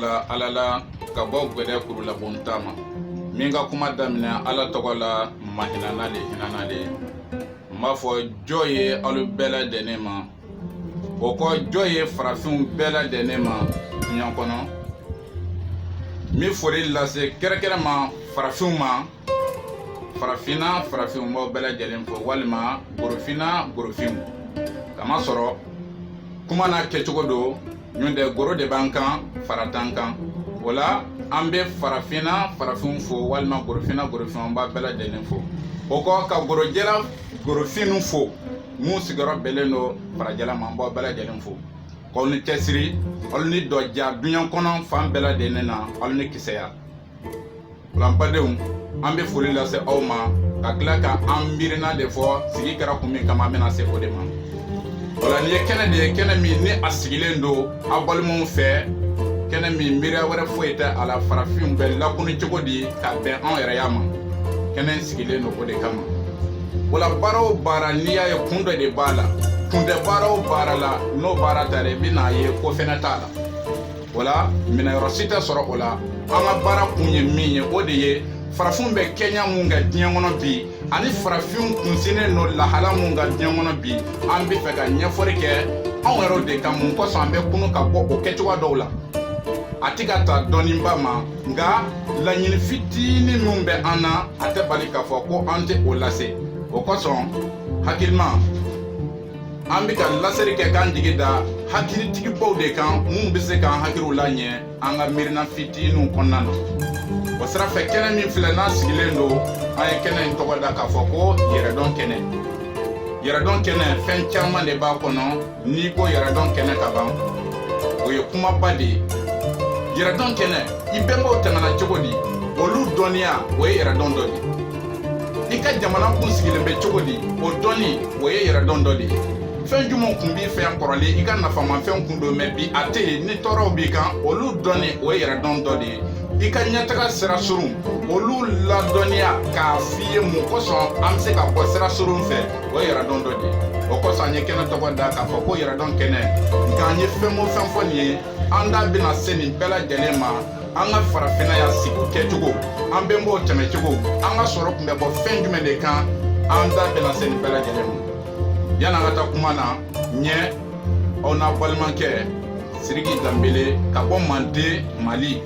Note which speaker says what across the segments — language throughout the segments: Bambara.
Speaker 1: la ala la ka bɔ gwɛdɛ kuru la bontama min ka kuma daminɛ ala tɔgɔ la mahinana de hinana de n b'a fɔ jɔ ye alu bɛɛ lajɛlen ma o kɔ jɔ ye farafinw bɛɛ lajɛlen ma ɲɔgɔn kɔnɔ n bɛ foli lase kɛrɛkɛrɛ ma farafinw ma farafinw b'aw bɛɛ lajɛlen fɔ walima gorofinw kama sɔrɔ kuma n'a kɛcogo don ɲɔntɛ goro de b'an kan fara t'an kan o la an bɛ farafinw fo walima gorofinw an b'a bɛɛ lajɛlen fo o kɔ ka gorofinw fo mun sigiyɔrɔ bɛnnen don farajɛla ma an b'aw bɛɛ lajɛlen fo k'aw ni cɛsiri aw ni dɔja duɲa kɔnɔ fan bɛɛ lajɛlen na aw ni kisɛya o la n badenw an bɛ foli lase aw ma ka tila ka an miirina de fɔ sigi kɛra kun min kama an bɛna se o de ma wala nin ye kɛnɛ de ye kɛnɛ min ni a sigilen don aw balimaw fɛ kɛnɛ min miiriya wɛrɛ foyi tɛ a la farafinw bɛ lakunu cogo di ka bɛn anw yɛrɛ ya ma kɛnɛ sigilen don o de kama wala baara o baara n'i y'a ye kun dɔ de b'a la kun tɛ baara o baara la n'o baara ta dɛ i bɛ n'a ye ko fɛnɛ t'a la wala minɛyɔrɔ si tɛ sɔrɔ o la an ka baara kun ye min ye o de ye farafinw bɛ kɛɲɛ mun ka diɲɛ kɔnɔ bi ani farafinw kunsinnen don lahala mun ka diɲɛ kɔnɔ bi an bɛ fɛ ka ɲɛfɔli kɛ anw yɛrɛw de kan mun kosɔn an bɛ kunu ka bɔ o kɛcogoya dɔw la a ti ka ta dɔɔninba ma nka laɲini fitinin min bɛ an na a tɛ bali k'a fɔ ko an tɛ o lase o kosɔn hakilima an bɛ ka laseli kɛ k'an jigi da hakilitigibaw de kan mun bɛ se k'an hakiliw laɲɛ an ka miirina fitininw kɔnɔna na o sira fɛ kɛnɛ min filɛ n'a sigilen don an ye kɛnɛ in tɔgɔ da k'a fɔ ko yɛrɛdɔn kɛnɛ fɛn caman de b'a kɔnɔ n'i ko yɛrɛdɔn kɛnɛ ka ban o ye kumaba de ye yɛrɛdɔn kɛnɛ i bɛnbaw tɛmɛna cogo di olu dɔnniya o ye yɛrɛdɔn dɔ de ye i ka jamana kun sigilen bɛ cogo di o dɔnni o ye yɛrɛdɔn dɔ de ye fɛn jumɛn kun b'i fɛ yan kɔrɔlen i ka nafamafɛn kun don mɛ bi a tɛ yen ni tɔɔrɔw b'i kan olu dɔnni o ye yɛrɛdɔn dɔ de ye i ka ɲɛtaga sira surun olu ladɔnniya k'a f'i ye mun kosɔn an bɛ se ka bɔ sira surun fɛ o ye yɛrɛdɔn dɔ de ye o kosɔn an ye kɛnɛ tɔgɔ da k'a fɔ ko yɛrɛdɔn kɛnɛ nka an ye fɛn o fɛn fɔ nin ye an da bɛna se nin bɛɛ lajɛlen ma an ka farafinna ya sigi kɛcogo an bɛnbaw tɛmɛcogo an ka sɔrɔ tun bɛ bɔ fɛn jumɛn de kan an da bɛna se nin bɛɛ lajɛlen ma yan'an ka taa kuma na ɲɛ aw n'a balimakɛ Sidiki Danbele ka bɔ Manden Mali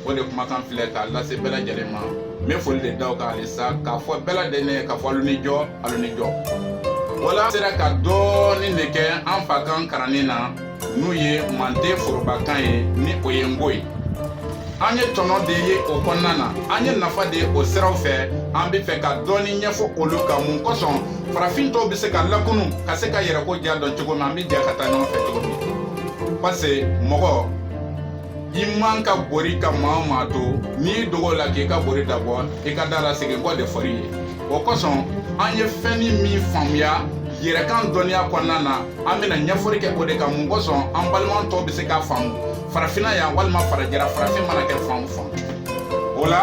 Speaker 1: o de kumakan filɛ k'a lase bɛɛ lajɛlen ma n bɛ foli de da o kan halisa k'a fɔ bɛɛ lajɛlen k'a fɔ alu ni jɔ wala sera ka dɔɔnin de kɛ an fa kan kalanni na n'u ye Manden forobakan ye ni o ye Ngo ye an ye tɔnɔ de ye o kɔnɔna na an ye nafa de o siraw fɛ an bɛ fɛ ka dɔɔnin ɲɛfɔ olu kan mun kosɔn farafin tɔw bɛ se ka lakunu ka se ka yɛrɛko diya dɔn cogo min an bɛ jɛ ka taa ɲɔgɔn fɛ cogo min parce que mɔgɔ i man ka bori ka maa o maa to n'i dogo la k'i ka bori dabɔ i ka da la segin kɔ de fɔr'i ye o kosɔn an ye fɛnnin min faamuya yɛrɛkan dɔnniya kɔnɔna na an bɛna ɲɛfɔli kɛ o de kan mun kosɔn an balima tɔw bɛ se k'a faamu farafinna yan walima farajɛla farafin mana kɛ fan o fan o la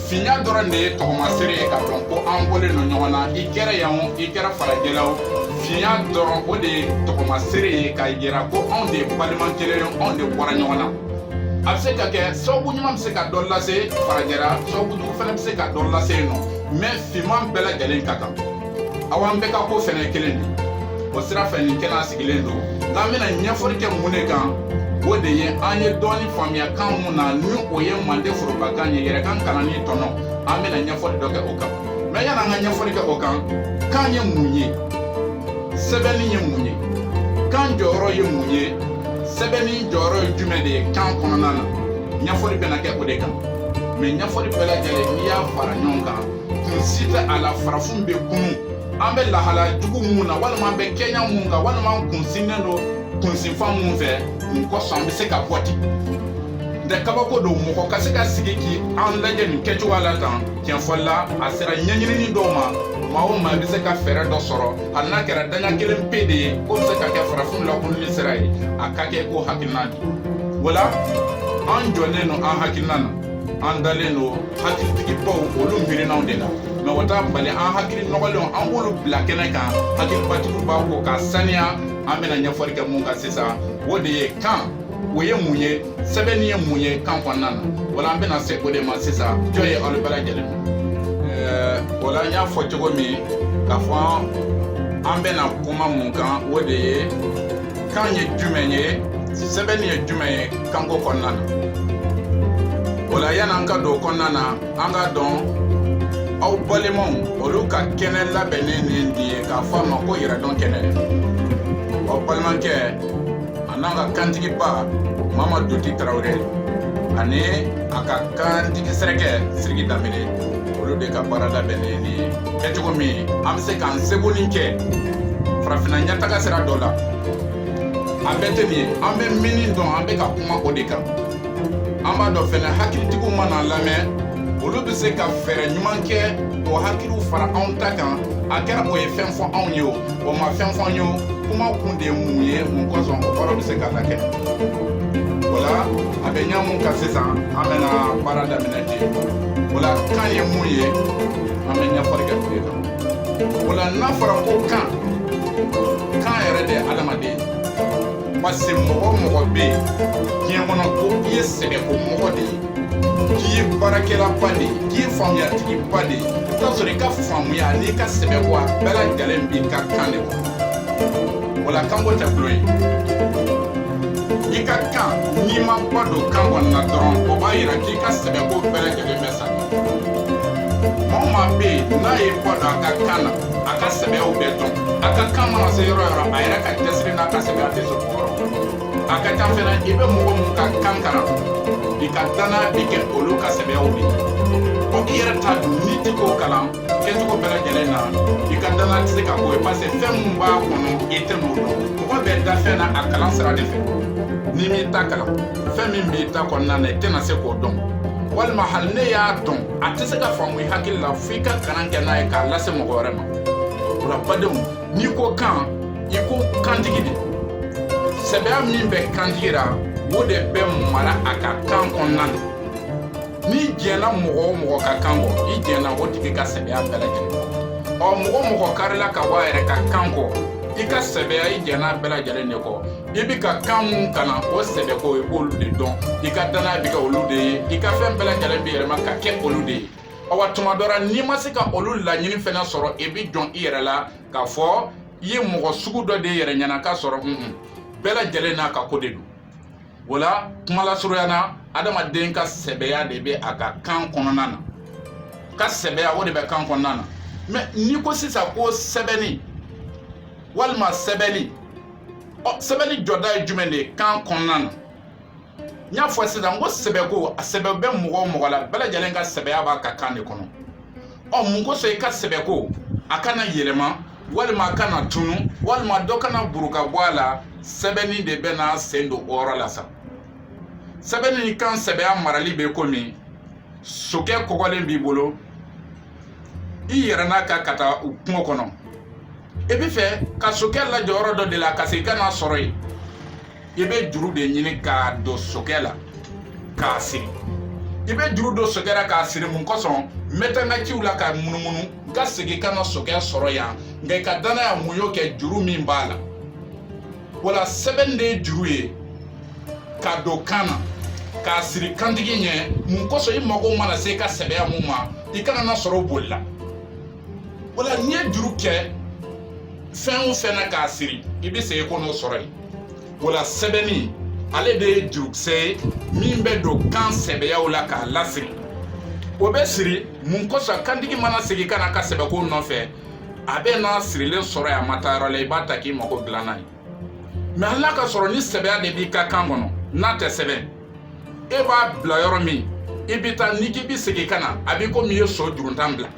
Speaker 1: finya dɔrɔn de ye tɔgɔmasere ye k'a dɔn ko an bɔlen don ɲɔgɔn na i kɛra yan o i kɛra farajɛla o finya dɔrɔn o de ye tɔgɔmasere ye k'a yira ko anw de ye balima kelen ye anw de bɔra ɲɔgɔn na a bɛ se ka kɛ sababu ɲuman bɛ se ka dɔ lase farajɛla sababu jugu fana bɛ se ka dɔ lase yen nɔ mɛ finman bɛɛ lajɛlen ka kan aw an bɛɛ ka ko fɛnɛ kelen de o sira fɛ nin kɛnɛ sigilen don n'an bɛna ɲɛfɔli kɛ mun de kan o de ye an ye dɔɔnin faamuya kan mun na ni o ye Manden forobakan ye yɛrɛkan kalanni tɔnɔ an bɛna ɲɛfɔli dɔ kɛ o kan mɛ yan'an ka ɲɛfɔli kɛ o kan ye mun ye sɛbɛnni ye mun ye kan jɔyɔrɔ ye mun ye sɛbɛnni jɔyɔrɔ ye jumɛn de ye kan kɔnɔna na ɲɛfɔli bɛna kɛ o de kan mɛ ɲɛfɔli bɛɛ lajɛlen n'i y'a fara ɲɔgɔn kan kun si tɛ a la farafin bɛ kunu an bɛ lahala jugu mun na walima an bɛ kɛɲɛ mun kan walima an kun sinnen don kunsinfan mun fɛ mun kosɔn an bɛ se ka bɔ ten nka kabako don mɔgɔ ka se ka sigi k'i an lajɛ nin kɛcogoya la tan tiɲɛfɔli la a sera ɲɛɲinini dɔw ma maa o maa bɛ se ka fɛɛrɛ dɔ sɔrɔ hali n'a kɛra daɲa kelen pe de ye ko bɛ se ka kɛ farafin lakununi sira ye a ka kɛ ko hakilina de wala an jɔlen don an hakilina na an dalen don hakilitigibaw olu miirinaw de la mɛ o t'a bali an hakili nɔgɔlenw an b'olu bila kɛnɛ kan hakilibatigiw b'a ko k'a saniya an bɛna ɲɛfɔli kɛ mun kan sisan o de ye kan o ye mun ye sɛbɛnni ye mun ye kan kɔnɔna na wala an bɛna se o de ma sisan jɔn ye aw bɛɛ lajɛlen ma wala n y'a fɔ cogo min k'a fɔ an bɛna kuma mun kan o de ye kan ye jumɛn ye sɛbɛnni ye jumɛn ye kanko kɔnɔna na wala yan'an ka don o kɔnɔna na an ka dɔn aw balimaw olu ka kɛnɛ labɛnnen nin ye k'a fɔ a ma ko yɛrɛdɔn kɛnɛ aw balimakɛ a n'an ka kantigiba Mamadu Doti Tarawele ani a ka kantigi sɛrɛkɛ Siriki Danbele olu de ka baara labɛnnen nin ye kɛcogo min an bɛ se k'an seko nin kɛ farafinna ɲɛtaga sira dɔ la a bɛɛ tɛ nin ye an bɛ min dɔn an bɛ ka kuma o de kan an b'a dɔn fɛnɛ hakilitigiw mana lamɛn olu bɛ se ka fɛɛrɛ ɲuman kɛ o hakiliw fara anw ta kan a kɛra o ye fɛn fɔ anw ye o ma fɛn fɔ an ye o kuma kun de ye mun ye mun kosɔn o kɔrɔ bɛ se ka lakɛ o la a bɛ ɲɛ mun kan sisan an bɛna baara daminɛ ten o la kan ye mun ye an bɛ ɲɛfɔli kɛ o de kan o la n'a fɔra ko kan yɛrɛ de ye adamaden parce que mɔgɔ o mɔgɔ bɛ yen diɲɛ kɔnɔ ko i ye sɛbɛko mɔgɔ de ye k'i ye baarakɛlaba de ye k'i ye faamuyatigiba de ye i t'a sɔrɔ i ka faamuya n'i ka sɛbɛko a bɛɛ lajɛlen b'i ka kan de kɔnɔ o la kanko tɛ tulo ye i ka kan n'i ma ba don kan kɔnɔna dɔrɔn o b'a yira k'i ka sɛbɛko bɛɛ lajɛlen bɛ sa maa o maa bɛ yen n'a ye ba don a ka kan na a ka sɛbɛyaw bɛɛ dɔn a ka kan mana se yɔrɔ o yɔrɔ a yɛrɛ ka cɛsiri n'a ka sɛbɛya tɛ sɔrɔ o yɔrɔ a ka ca fɛnɛ i bɛ mɔgɔ mun ka kan kalan i ka danaya bɛ kɛ olu ka sɛbɛyaw de ye i yɛrɛ t'a dɔn n'i tɛ k'o kalan kɛcogo bɛɛ lajɛlen na i ka danaya tɛ se ka k'o ye parce que fɛn mun b'a kɔnɔ i tɛ n'o dɔn mɔgɔ bɛ da fɛn na a kalan sira de fɛ n'i m'i ta kalan fɛn min b'i ta kɔnɔna na i tɛna se k'o dɔn walima hali ne y'a dɔn a tɛ se ka faamu i hakili la f'i ka kalan kɛ n'a ye k'a lase mɔgɔ wɛrɛ ma o la badenw n'i ko kan i ko kantigi de sɛbɛya min bɛ kantigi ra o de bɛ mara a ka kan kɔnɔna na n'i jɛnna mɔgɔ o mɔgɔ ka kan kɔ i jɛnna o tigi ka sɛbɛya bɛɛ lajɛlen mɔgɔ o mɔgɔ karila ka bɔ a yɛrɛ ka kan kɔ i ka sɛbɛya i jɛnna bɛɛ lajɛlen de kɔ i bɛ ka kan mun kalan o sɛbɛko i b'olu de dɔn i ka danaya bɛ kɛ olu de ye i ka fɛn bɛɛ lajɛlen bɛ yɛlɛma ka kɛ olu de ye awa tuma dɔ la n'i ma se ka olu laɲini fɛnɛ sɔrɔ i bɛ jɔn i yɛrɛ la k'a fɔ i ye mɔgɔ sugu dɔ de yɛrɛ ɲɛna k'a sɔrɔ bɛɛ lajɛlen n'a ka ko de don o la kuma lasurunya na adamaden ka sɛbɛya de bɛ a ka kan kɔnɔna na ka sɛbɛya o de bɛ kan kɔnɔna na mɛ n'i ko sisan ko sɛbɛnni walima sɛbɛnni sɛbɛnni jɔda ye jumɛn de ye kan kɔnɔna na n y'a fɔ sisan ko sɛbɛko a sɛbɛ bɛ mɔgɔ o mɔgɔ la bɛɛ lajɛlen ka sɛbɛya b'a ka kan de kɔnɔ mun kosɔn i ka sɛbɛko a kana yɛlɛma walima a kana tunu walima dɔ kana buru ka bɔ a la sɛbɛnni de bɛ n'a sen don o yɔrɔ la sa sɛbɛnni ni kan sɛbɛya marali bɛ komi sokɛ kɔgɔlen b'i bolo i yɛrɛ n'a ka taa kungo kɔnɔ i bɛ fɛ ka sokɛ lajɔ yɔrɔ dɔ de la ka se i ka n'a sɔrɔ yen i bɛ juru de ɲini k'a don sokɛ la k'a siri i bɛ juru don sokɛ la k'a siri mun kosɔn n bɛ taa n ka ciw la ka munumunu n ka segin ka na sokɛ sɔrɔ yan nka i ka danaya mun y'o kɛ juru min b'a la wala sɛbɛnni de ye juru ye k'a don kan na k'a siri kantigi ɲɛ mun kosɔn i mago mana se i ka sɛbɛya mun ma i kana na sɔrɔ o boli la wala n'i ye juru kɛ fɛn o fɛn na k'a siri i bɛ segin ko n'o sɔrɔ yen wala sɛbɛnni ale de ye jurukisɛ ye min bɛ don kan sɛbɛyaw la k'a lasiri o bɛ siri mun kosɔn kantigi mana segin ka na ka sɛbɛko nɔfɛ a bɛ n'a sirilen sɔrɔ yen a ma taa yɔrɔ la i b'a ta k'i mago dilan n'a ye mɛ hali n'a ka sɔrɔ ni sɛbɛya de b'i ka kan kɔnɔ n'a tɛ sɛbɛn e b'a bila yɔrɔ min i bɛ taa n'i k'i bɛ segin ka na a b'i komi i ye so juruntan bila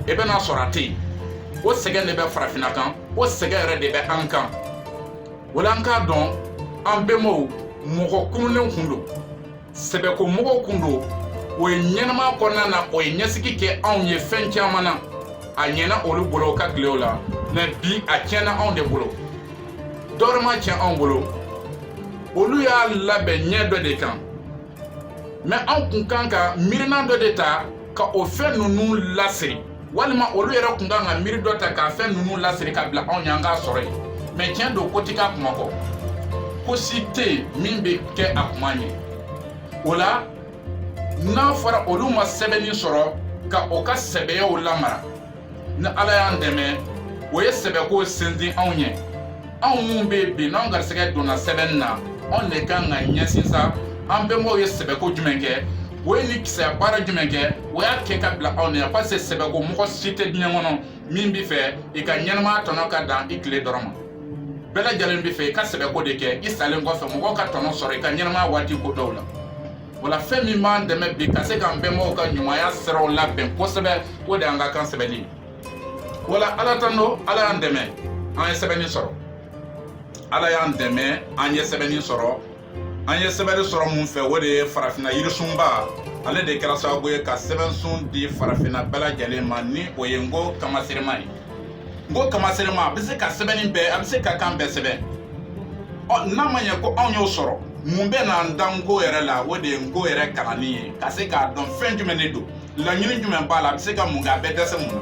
Speaker 1: i bɛ n'a sɔrɔ a tɛ yen o sɛgɛn de bɛ farafinna kan o sɛgɛn yɛrɛ de bɛ an kan wala an k'a dɔn an bɛnbaw mɔgɔ kununnen kun don sɛbɛko mɔgɔw kun don o ye ɲɛnɛmaya kɔnɔna na o ye ɲɛsigi kɛ anw ye fɛn caman na a ɲɛna olu bolo o ka tile o la mɛ bi a tiɲɛna anw de bolo dɔ wɛrɛ ma tiɲɛ anw bolo olu y'a labɛn ɲɛ dɔ de kan mɛ anw kun kan ka miirina dɔ de ta ka o fɛn ninnu lasiri walima olu yɛrɛ kun kan ka miiri dɔ ta k'a fɛn ninnu lasiri ka bila anw ɲɛ an k'a sɔrɔ yen mɛ tiɲɛ don ko t'i ka kuma kɔ ko si tɛ min bɛ kɛ a kuma ɲɛ o la n'a fɔra olu ma sɛbɛnni sɔrɔ ka o ka sɛbɛyaw lamara ni Ala y'an dɛmɛ o ye sɛbɛko sinsin anw ɲɛ anw mun bɛ bi n'anw garisɛgɛ donna sɛbɛnni na anw de kan ka ɲɛsin sa an bɛnbaw ye sɛbɛko jumɛn kɛ o ye ni kisɛ baara jumɛn kɛ o y'a kɛ ka bila anw ɲɛ parce que sɛbɛko mɔgɔ si tɛ diɲɛ kɔnɔ min bɛ fɛ i ka ɲɛnamaya tɔnɔ ka dan i tile dɔrɔn ma bɛɛ lajɛlen bɛ fɛ i ka sɛbɛko de kɛ i salen kɔfɛ mɔgɔw ka tɔnɔ sɔrɔ i ka ɲɛnamaya waati ko dɔw la wala fɛn min b'an dɛmɛ bi ka se k'an bɛnbaw ka ɲumanya siraw labɛn kosɛbɛ o de y'an ka kan sɛbɛnni wala Ala tan do Ala y'an dɛmɛ an ye sɛbɛnni sɔrɔ Ala y'an dɛmɛ an ye sɛbɛnni sɔrɔ an ye sɛbɛnni sɔrɔ mun fɛ o de ye farafinna yirisunba ale de kɛra sababu ye ka sɛbɛnsun di farafinna bɛɛ lajɛlen ma ni o ye Ngo Kamaserema ye Ngo Kamaserema a bɛ se ka sɛbɛnni bɛɛ a bɛ se ka kan bɛɛ sɛbɛn n'a ma ɲɛ ko anw y'o sɔrɔ mun bɛ n'an da Ngo yɛrɛ la o de ye Ngo yɛrɛ kalanni ye ka se k'a dɔn fɛn jumɛn de don laɲini jumɛn b'a la a bɛ se ka mun kɛ a bɛ dɛsɛ mun na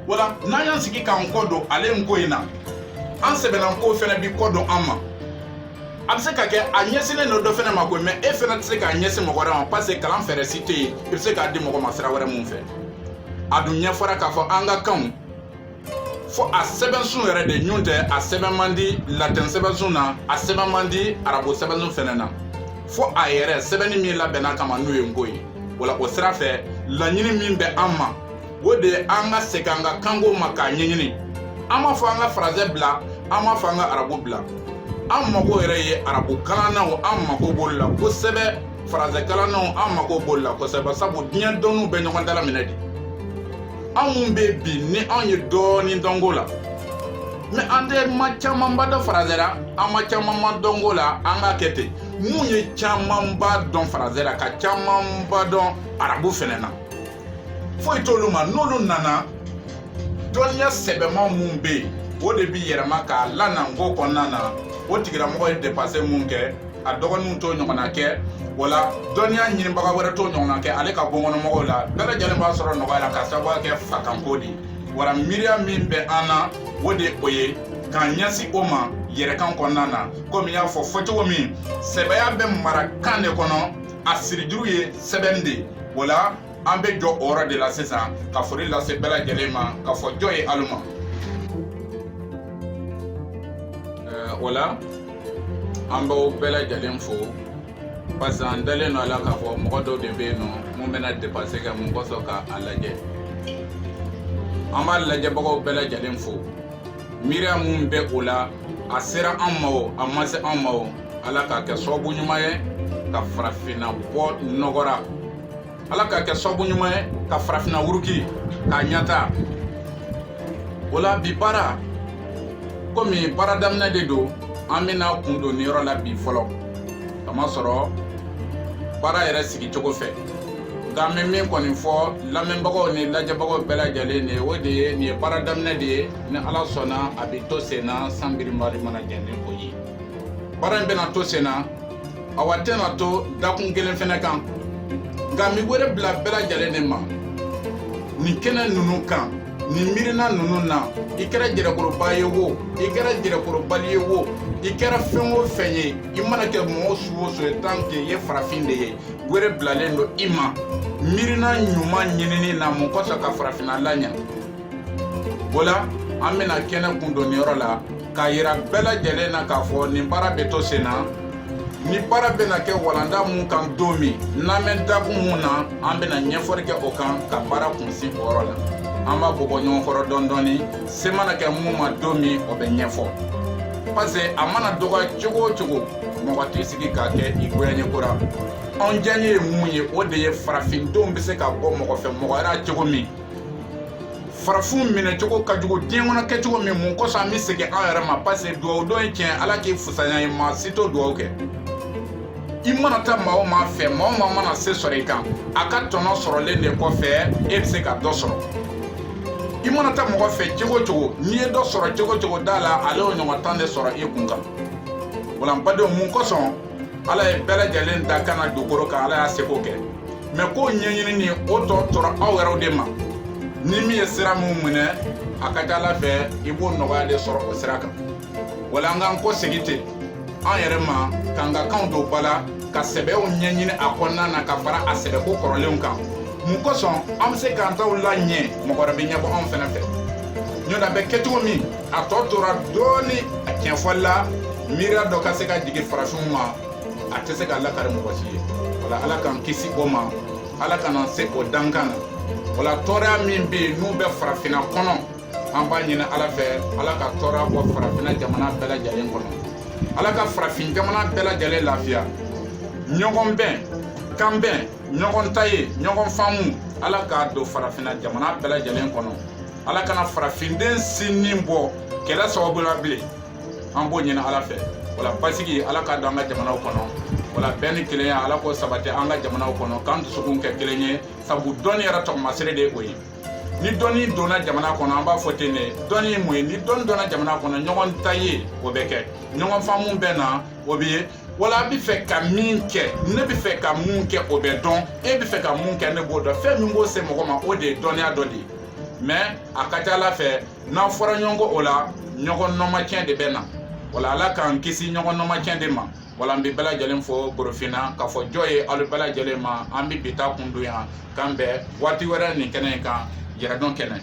Speaker 1: wala n'an y'an sigi k'an kɔ don ale Ngo in na an sɛbɛnna ko fɛnɛ bi kɔ don an ma a bɛ se ka kɛ a ɲɛsinnen don dɔ fɛnɛ ma koyi mais e fɛnɛ tɛ se k'a ɲɛsin mɔgɔ wɛrɛ ma parce que kalan fɛɛrɛ si tɛ yen i bɛ se k'a di mɔgɔ ma sira wɛrɛ mun fɛ a dun ɲɛfɔra k'a fɔ an ka kanw fo a sɛbɛnsun yɛrɛ de ɲun tɛ a sɛbɛn man di latin sɛbɛnsun na a sɛbɛn man di arabu sɛbɛnsun fɛnɛ na fo a yɛrɛ sɛbɛnni min labɛnna kama n'o ye Ngo ye wala o sira fɛ laɲini min bɛ an ma o de ye an ka segin an ka kanko ma k'a ɲɛɲini an m'a fɔ an ka faransɛ bila an m'a fɔ an ka arabu bila an mako yɛrɛ ye arabu kalannaw an mako b'olu la kosɛbɛ faransɛ kalannaw an mako b'olu la kosɛbɛ sabu diɲɛ dɔnniw bɛ ɲɔgɔn dala minɛ de an mun bɛ bi ni an ye dɔɔni dɔn Ngo la mais an tɛ ma camanba dɔn faransɛ la an ma camanba dɔn Ngo la an k'a kɛ ten mun ye camanba dɔn faransɛ la ka camanba dɔn arabu fɛnɛ na foyi t'olu ma n'olu nana dɔnniya sɛbɛnma mun bɛ yen o de bi yɛlɛma k'a lana Ngo kɔnɔna na o tigilamɔgɔ ye dépassé mun kɛ a dɔgɔninw t'o ɲɔgɔnna kɛ wala dɔnniya ɲinibaga wɛrɛ t'o ɲɔgɔnna kɛ ale ka bɔnkɔnɔmɔgɔw la bɛɛ lajɛlen b'a sɔrɔ nɔgɔya la ka sababuya kɛ fakanko de wala miiriya min bɛ an na o de o ye k'an ɲɛsin o ma yɛrɛkan kɔnɔna na komi n y'a fɔ cogo min sɛbɛya bɛ mara kan de kɔnɔ a sirijuru ye sɛbɛnni de wala an bɛ jɔ o yɔrɔ de la sisan ka foli lase bɛɛ lajɛlen ma ka fɔ jɔ ye alu ma o la an b'aw bɛɛ lajɛlen fo parce que an dalen don a la k'a fɔ mɔgɔ dɔw de bɛ yen nɔ mun bɛna dépassé kɛ mun kɔsɔn k'a lajɛ an b'a lajɛbagaw bɛɛ lajɛlen fo miiriya mun bɛ o la a sera an ma o a ma se an ma o ala k'a kɛ sababu ɲuman ye ka farafinna bɔ nɔgɔra ala k'a kɛ sababu ɲuman ye ka farafinna wuruki k'a ɲɛta o la bi baara komi baara daminɛ de don an bɛna kun don nin yɔrɔ la bi fɔlɔ kamasɔrɔ baara yɛrɛ sigi cogo fɛ nka an bɛ min kɔni fɔ lamɛnbagaw ni lajɛbagaw bɛɛ lajɛlen de o de ye nin ye baara daminɛ de ye ni ala sɔnna a bɛ to sen na san birimari mana jɛ ni o ye baara in bɛna to sen na awa tɛna to dakun kelen fɛnɛ kan nka n bɛ wele bila bɛɛ lajɛlen de ma nin kɛnɛ ninnu kan nin miirina ninnu na i kɛra jɛrɛkɔrɔba ye wo i kɛra jɛrɛkɔrɔbali ye wo i kɛra fɛn o fɛn ye i mana kɛ mɔgɔ su o su ye tant que i ye farafin de ye wele bilalen don i ma miirina ɲuman ɲinini na mun kɔsɔn ka farafinna laɲa o la an bɛna kɛnɛ kun don nin yɔrɔ la k'a yira bɛɛ lajɛlen na k'a fɔ nin baara bɛ to sen na ni baara bɛna kɛ walanda mun kan don min n'an bɛ dakun mun na an bɛna ɲɛfɔli kɛ o kan ka baara kunsi o yɔrɔ la an b'a bɔ ɲɔgɔn kɔrɔ dɔɔni dɔɔni se mana kɛ mun ma don min o bɛ ɲɛfɔ parce que a mana dɔgɔya cogo o cogo mɔgɔ t'i sigi k'a kɛ i goyaɲɛko la anw diyaɲɛ ye mun ye o de ye farafindenw bɛ se ka bɔ mɔgɔ fɛ mɔgɔ wɛrɛ cogo min farafin minɛ cogo ka jugu diɲɛ kɔnɔ kɛ cogo min mun kɔsɔn an bɛ segin an yɛrɛ ma parce que duwawu dɔn ye tiɲɛ ala k'i fusaya ye maa si t'o duwawu kɛ i mana taa maa o maa fɛ maa o maa mana se sɔrɔ i kan a ka tɔnɔ sɔrɔlen de kɔfɛ e bɛ se ka dɔ sɔrɔ i mana taa mɔgɔ fɛ cogo o cogo n'i ye dɔ sɔrɔ cogo o cogo da la ale y'o ɲɔgɔn tan de sɔrɔ i kun kan wala n badenw mun kɔsɔn ala ye bɛɛ lajɛlen da kana dugukolo kan ala y'a seko kɛ mɛ k'o ɲɛɲini ni o tɔ tora aw yɛrɛw de ma ni min ye sira min minɛ a ka ca ala fɛ i b'o nɔgɔya de sɔrɔ o sira kan wala an k'an kɔ segin ten an yɛrɛ ma k'an ka kanw don ba la ka sɛbɛw ɲɛɲini a kɔnɔna na ka fara a sɛbɛko kɔrɔlenw kan mun kosɔn an bɛ se k'an taw la ɲɛ mɔgɔ wɛrɛ bɛ ɲɛbɔ anw fɛnɛ fɛ ɲɔna bɛ kɛcogo min a tɔ tora dɔɔni a tiɲɛfɔli la miiriya dɔ ka se ka jigin farafinw ma a tɛ se ka lakari mɔgɔ si ye wala ala k'an kisi o ma ala kana se o dankan na wala tɔɔrɔya min bɛ yen n'u bɛ farafinna kɔnɔ an b'a ɲini ala fɛ ala ka tɔɔrɔya bɔ farafinna jamana bɛɛ lajɛlen kɔnɔ ala ka farafin jamana bɛɛ lajɛlen lafiya ɲɔgɔn bɛn kan bɛn ɲɔgɔn ta ye ɲɔgɔn faamu ala k'a don farafinna jamana bɛɛ lajɛlen kɔnɔ ala kana farafinden sinnin bɔ kɛlɛ sababu la bilen an b'o ɲini ala fɛ wala basigi ala k'a don an ka jamanaw kɔnɔ wala bɛɛ ni kelenya ala k'o sabati an ka jamanaw kɔnɔ k'an dusukun kɛ kelen ye sabu dɔnni yɛrɛ tɔgɔmasere de ye o ye ni dɔnni donna jamana kɔnɔ an b'a fɔ ten de dɔnni ye mun ye ni dɔnni donna jamana kɔnɔ ɲɔgɔn ta ye o bɛ kɛ ɲɔgɔn faamu bɛ na o bɛ ye wala a bɛ fɛ ka min kɛ ne bɛ fɛ ka mun kɛ o bɛ dɔn e bɛ fɛ ka mun kɛ ne b'o dɔn fɛn min b'o se mɔgɔ ma o de ye dɔnniya dɔ de ye mais a ka ca ala fɛ n'an fɔra ɲɔgɔn kɔ o la ɲɔgɔn nɔmacɛn de bɛ na wala ala k'an kisi ɲɔgɔn nɔmacɛn de ma wala an bɛ bɛɛ lajɛlen fɔ Borofinna k'a fɔ jɔ ye aw bɛɛ lajɛlen ma an bɛ bi taa kun don yan k'an bɛn waati wɛrɛ nin kɛnɛ in kan yɛrɛdɔn kɛnɛ